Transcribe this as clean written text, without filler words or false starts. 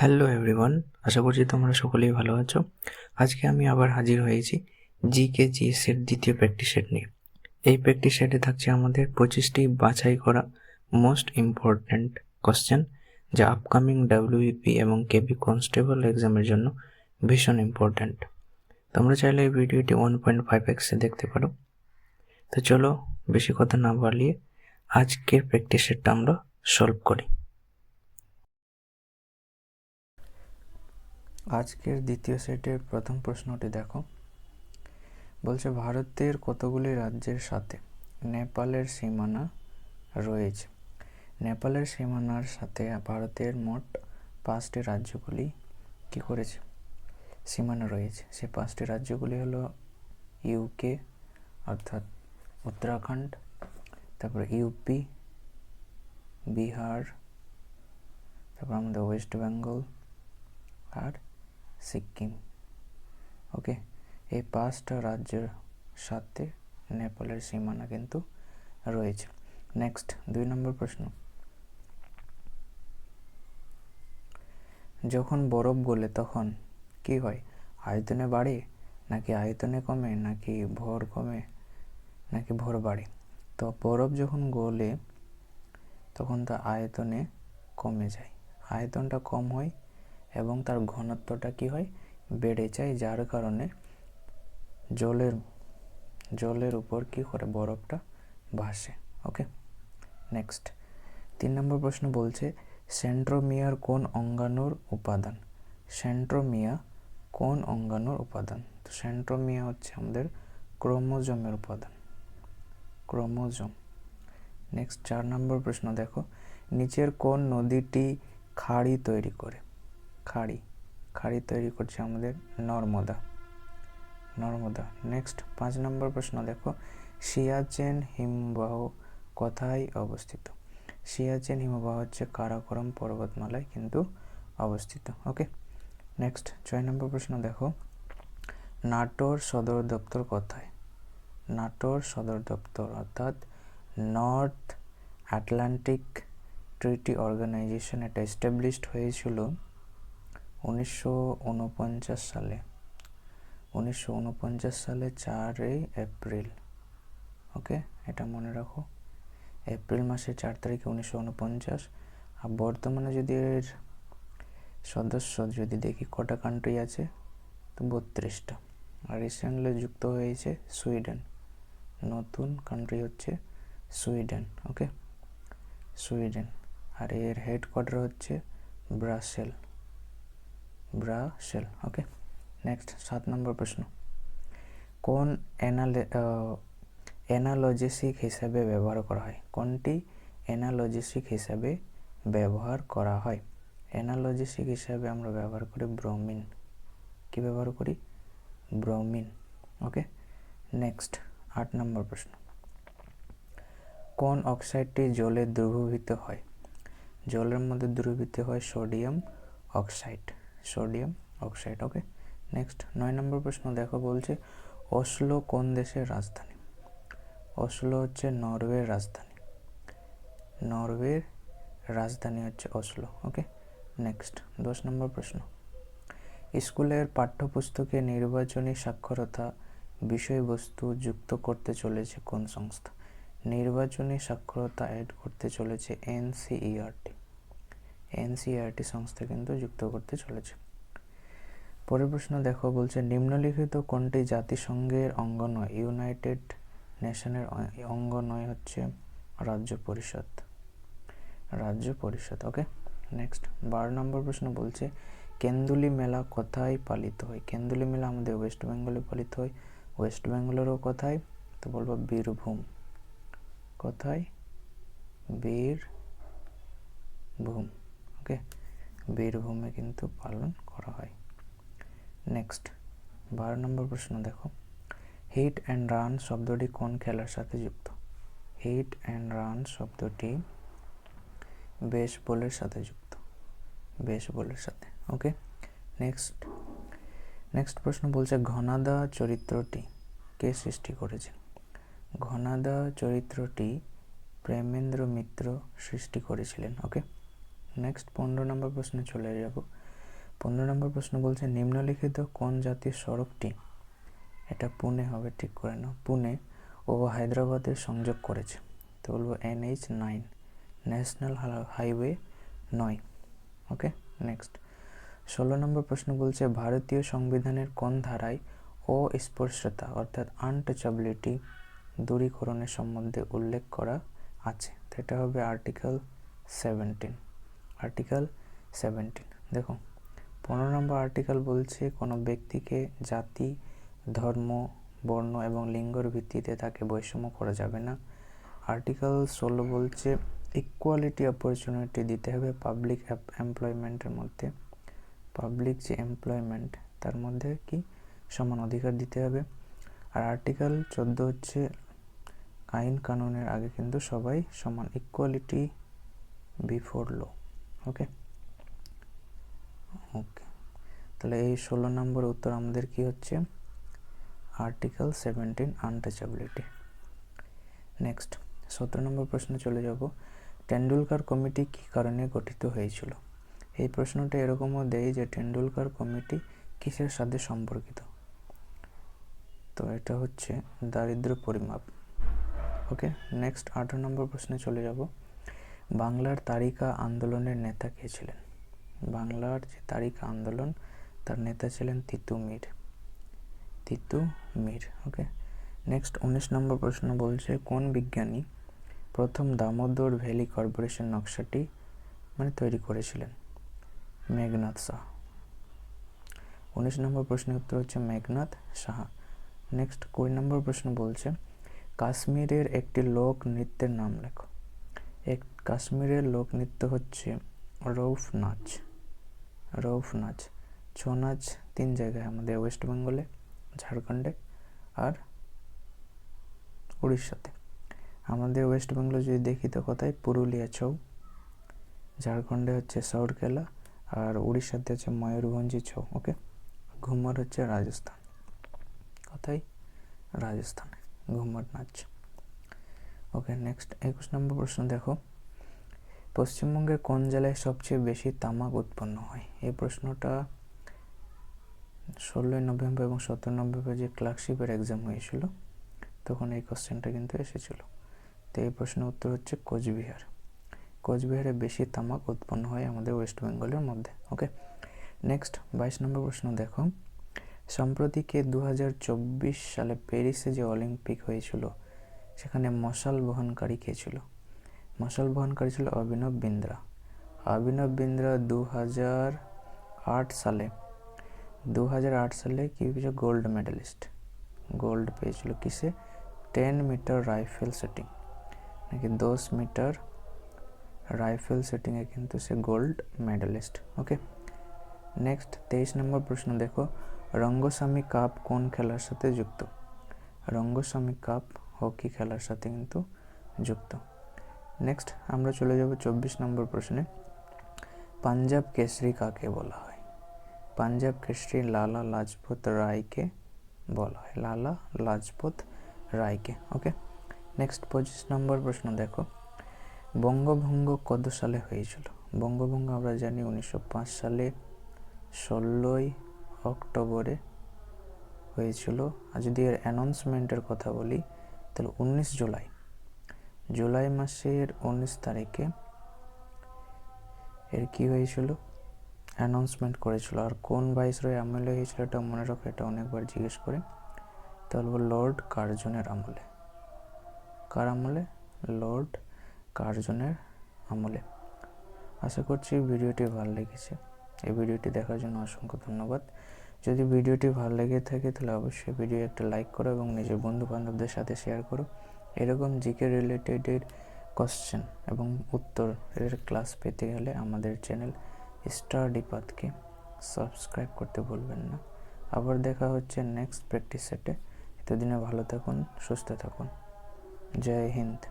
Hello everyone, আশা করছি তোমরা সকলেই ভালো আছো। আজকে আমি আবার হাজির হয়েছি জিকে জিএস এর দ্বিতীয় প্র্যাকটিস সেট নিয়ে। এই প্র্যাকটিস সেটে থাকছে আমাদের 25টি বাছাই করা মোস্ট ইম্পর্ট্যান্ট কোশ্চেন, যা আপকামিং ডাব্লিউবিপি এবং কেবি কনস্টেবল এক্সামের জন্য ভীষণ ইম্পর্ট্যান্ট। তোমরা চাইলে এই ভিডিওটি 1.5x দেখতে পারো। তো চলো বেশি কথা না বাড়িয়ে আজকের প্র্যাকটিস সেটটা আমরা সলভ করি। আজকের দ্বিতীয় সেটের প্রথম প্রশ্নটি দেখো। বলছে ভারতের কতগুলি রাজ্যের সাথে নেপালের সীমানা রয়েছে। নেপালের সীমানার সাথে ভারতের মোট 5টি রাজ্যগুলি কি করেছে, সীমানা রয়েছে। সেই 5টি রাজ্যগুলি হলো ইউকে অর্থাৎ উত্তরাখণ্ড, তারপরে ইউপি, বিহার, তারপর আমাদের ওয়েস্ট বেঙ্গল আর সিকিম। ওকে, এই 5টা রাজ্যের সাথে নেপালের সীমানা কিন্তু রয়েছে। নেক্সট 2 নম্বর প্রশ্ন। যখন বরফ গলে তখন কি হয়? আয়তনে বাড়ে নাকি আয়তনে কমে নাকি ভর কমে নাকি ভর বাড়ে? তো বরফ যখন গলে তখন তা আয়তনে কমে যায়, আয়তনটা কম হয় এবং তার ঘনত্বটা কি হয়, বেড়ে যায়, যার কারণে জলের উপর কি করে বরফটা ভাসে। ওকে, নেক্সট 3 নম্বর প্রশ্ন বলছে সেন্ট্রোমিয়ার কোন অঙ্গাণুর উপাদান? সেন্ট্রোমিয়া কোন অঙ্গাণুর উপাদান? তো সেন্ট্রোমিয়া হচ্ছে আমাদের ক্রোমোজোমের উপাদান, ক্রোমোজোম। নেক্সট 4 নম্বর প্রশ্ন দেখো, নিচের কোন নদীটি খাড়ি তৈরি করে? খাড়ি তৈরি করছে আমাদের নর্মদা। নেক্সট 5 নম্বর প্রশ্ন দেখো, সিয়াচেন হিমবাহ কোথায় অবস্থিত? সিয়াচেন হিমবাহ হচ্ছে কারাকোরাম পর্বতমালায় কিন্তু অবস্থিত। ওকে, নেক্সট 6 নম্বর প্রশ্ন দেখো, নাটোর সদর দপ্তর কোথায়? নাটোর সদর দপ্তর অর্থাৎ নর্থ আটলান্টিক ট্রিটি অর্গানাইজেশন, এটা এস্টাবলিশড হয়েছিল 1949 সালে। 1949 সালে 4 এপ্রিল। ওকে, এটা মনে রাখো, এপ্রিল মাসের 4 তারিখে 1949। আর বর্তমানে যদি এর সদস্য যদি দেখি কটা কান্ট্রি আছে, তো 32টা। আর রিসেন্টলি যুক্ত হয়েছে সুইডেন, নতুন কান্ট্রি হচ্ছে সুইডেন। ওকে, সুইডেন। আর এর হেডকোয়ার্টার হচ্ছে ব্রাসেল। ওকে, নেক্সট 7 নম্বর প্রশ্ন, কোন অ্যানালজেসিক হিসাবে ব্যবহার করা হয়? কোনটি অ্যানালজেসিক হিসাবে ব্যবহার করা হয়? অ্যানালজেসিক হিসাবে আমরা ব্যবহার করি ব্রোমিন। কি ব্যবহার করি? ব্রোমিন। ওকে, নেক্সট 8 নম্বর প্রশ্ন, কোন অক্সাইডটি জলে দ্রবীভূত হয়? জলের মধ্যে দ্রবীভূত হয় সোডিয়াম অক্সাইড। ওকে, নেক্সট 9 নম্বর প্রশ্ন দেখো, বলছে অসলো কোন দেশের রাজধানী? অসলো হচ্ছে নরওয়ের রাজধানী হচ্ছে অসলো। ওকে, নেক্সট 10 নম্বর প্রশ্ন, স্কুলের পাঠ্যপুস্তকে নির্বাচনী সাক্ষরতা বিষয়বস্তু যুক্ত করতে চলেছে কোন সংস্থা? নির্বাচনী সাক্ষরতা অ্যাড করতে চলেছে এনসিইআরটি সংস্থা কিন্তু যুক্ত করতে চলেছে। পরের প্রশ্ন দেখো, বলছে নিম্নলিখিত কোনটি জাতিসংঘের অঙ্গ নয়? ইউনাইটেড নেশনের অঙ্গ নয় হচ্ছে রাজ্য পরিষদ। ওকে, নেক্সট 12 নম্বর প্রশ্ন বলছে কেন্দুলি মেলা কোথায় পালিত হয়? কেন্দুলি মেলা আমাদের ওয়েস্ট বেঙ্গলে পালিত হয়। ওয়েস্ট বেঙ্গলেরও কোথায়? তো বলবো বীরভূম। কোথায়? বীরভূম। ওকে, বীরভূমে কিন্তু পালন করা হয়। নেক্সট 12 নম্বর প্রশ্ন দেখো, হিট অ্যান্ড রান শব্দটি কোন খেলার সাথে যুক্ত? হিট অ্যান্ড রান শব্দটি বেসবলের সাথে যুক্ত, ওকে, নেক্সট প্রশ্ন বলছে ঘনাদা চরিত্রটি কে সৃষ্টি করেছেন? ঘনাদা চরিত্রটি প্রেমেন্দ্র মিত্র সৃষ্টি করেছিলেন। ওকে, নেক্সট 15 নম্বর প্রশ্নে চলে যাব, 15 নম্বর প্রশ্ন বলছে নিম্নলিখিত কোন জাতীয় সড়কটি, এটা পুনে হবে, ঠিক করে নাও, পুনে ও হায়দ্রাবাদের সংযোগ করেছে? তো বলবো NH9, ন্যাশনাল হাইওয়ে 9। ওকে, নেক্সট 16 নম্বর প্রশ্ন বলছে ভারতীয় সংবিধানের কোন ধারায় অস্পৃশ্যতা অর্থাৎ আনটাচেবিলিটি দূরীকরণের সম্বন্ধে উল্লেখ করা আছে? তো এটা হবে আর্টিকেল 17। আর্টিকেল 17 দেখো 15 নম্বর আর্টিকেল বলছে কোনো ব্যক্তিকে জাতি, ধর্ম, বর্ণ এবং লিঙ্গের ভিত্তিতে তাকে বৈষম্য করা যাবে না। আর্টিকেল 16 বলছে ইকুয়ালিটি অপরচুনিটি দিতে হবে পাবলিক এমপ্লয়মেন্টের মধ্যে, পাবলিক যে এমপ্লয়মেন্ট তার মধ্যে কি সমান অধিকার দিতে হবে। আর আর্টিকেল 14 হচ্ছে আইন কানুনের আগে কিন্তু সবাই সমান, ইকুয়ালিটি বিফোর ল। ওকে ওকে, তাহলে এই 16 নম্বর উত্তর আমাদের কি হচ্ছে আর্টিকেল 17 আনটাচেবিলিটি। নেক্সট 17 নম্বর প্রশ্নে চলে যাব, টেন্ডুলকার কমিটি কী কারণে গঠিত হয়েছিল? এই প্রশ্নটা এরকমও দেয় যে টেন্ডুলকার কমিটি কিসের সাথে সম্পর্কিত? তো এটা হচ্ছে দারিদ্র্য পরিমাপ। ওকে, নেক্সট 18 নম্বর প্রশ্নে চলে যাব, বাংলার তারিকা আন্দোলনের নেতা কে ছিলেন? বাংলার যে তারিকা আন্দোলন তার নেতা ছিলেন তিতু মীর। তিতু মীর। ওকে, নেক্সট 19 নম্বর প্রশ্ন বলছে কোন বিজ্ঞানী প্রথম দামোদর ভ্যালি কর্পোরেশন নকশাটি তৈরি করেছিলেন? মেঘনাদ সাহা। 19 নম্বর প্রশ্নের উত্তর হচ্ছে মেঘনাদ সাহা। নেক্সট 20 নম্বর প্রশ্ন বলছে কাশ্মীরের একটি লোক নৃত্যের নাম লেখো। কাশ্মীরের লোক নৃত্য হচ্ছে রৌফ নাচ। রৌফ নাচ। ছৌ নাচ 3 জায়গায়, আমাদের ওয়েস্ট বেঙ্গলে, ঝাড়খণ্ডে আর উড়িষ্যাতে। আমাদের ওয়েস্ট বেঙ্গলে যদি দেখি তো কোথায়, পুরুলিয়া ছৌ, ঝাড়খণ্ডে হচ্ছে সৌরকেলা, আর উড়িষ্যাতে হচ্ছে ময়ূরভঞ্জি ছৌ। ওকে, ঘুমর হচ্ছে রাজস্থান। কোথায়? রাজস্থানে ঘুমর নাচ। ওকে, নেক্সট 21 নম্বর প্রশ্ন দেখো, পশ্চিমবঙ্গের কোন জেলায় সবচেয়ে বেশি তামাক উৎপন্ন হয়? এই প্রশ্নটা 16 নভেম্বর এবং 17 নভেম্বর যে ক্লার্কশিপের এক্সাম হয়েছিল তখন এই কোশ্চেনটা কিন্তু এসেছিল। তো এই প্রশ্নের উত্তর হচ্ছে কোচবিহার। কোচবিহারে বেশি তামাক উৎপন্ন হয় আমাদের ওয়েস্ট বেঙ্গলের মধ্যে। ওকে, নেক্সট 22 নম্বর প্রশ্ন দেখো, সম্প্রতি 2024 সালে প্যারিসে যে অলিম্পিক হয়েছিল সেখানে মশাল বহনকারী কে ছিল? মশাল বহনকারী ছিল অভিনব বিন্দ্রা। অভিনব বিন্দ্রা 2008 সালে কি হয়েছিল? Gold medallist. গোল্ড পেয়েছিল কিসে? 10 মিটার রাইফেল সেটিং, নাকি 10 মিটার রাইফেল সেটিংয়ে কিন্তু সে গোল্ড মেডেলিস্ট। ওকে, নেক্সট 23 নম্বর প্রশ্ন দেখো, রঙ্গস্বামী কাপ কোন খেলার সাথে যুক্ত? রঙ্গস্বামী কাপ হকি খেলার সাথে কিন্তু যুক্ত। নেক্সট আমরা চলে যাব 24 নম্বর প্রশ্নে, পাঞ্জাব কেশরী কাকে বলা হয়? পাঞ্জাব কেশরী লালা লাজপত রায়কে বলা হয়, লালা লাজপত রায়কে। ওকে, নেক্সট 25 নম্বর প্রশ্ন দেখো, বঙ্গভঙ্গ কত সালে হয়েছিল? বঙ্গভঙ্গ আমরা জানি 1905 সালে 16 অক্টোবরে হয়েছিল। আর যদি এর অ্যানাউন্সমেন্টের কথা বলি তাহলে 19 জুলাই মাসের 19 তারিখে এর কি হয়েছিল? অ্যানাউন্সমেন্ট করেছিল। আর কোন ভাইসরয় আমলে হয়েছিল এটা মনে রাখো, এটা অনেকবার জিজ্ঞেস করে। তাহলে লর্ড কার্জনের আমলে। কার আমলে? লর্ড কার্জনের আমলে। আশা করছি ভিডিওটি ভালো লেগেছে। এই ভিডিওটি দেখার জন্য অসংখ্য ধন্যবাদ। যদি ভিডিওটি ভালো লেগে থাকে তাহলে অবশ্যই ভিডিও একটা লাইক করো এবং নিজের বন্ধু বান্ধবদের সাথে শেয়ার করো। এরকম জিকে রিলেটেডের কোশ্চেন এবং উত্তর এর ক্লাস পেতে গেলে আমাদের চ্যানেল স্টাডি পাথকে সাবস্ক্রাইব করতে ভুলবেন না। আবার দেখা হচ্ছে নেক্সট প্র্যাকটিস সেটে। এতদিনে ভালো থাকুন, সুস্থ থাকুন। জয় হিন্দ।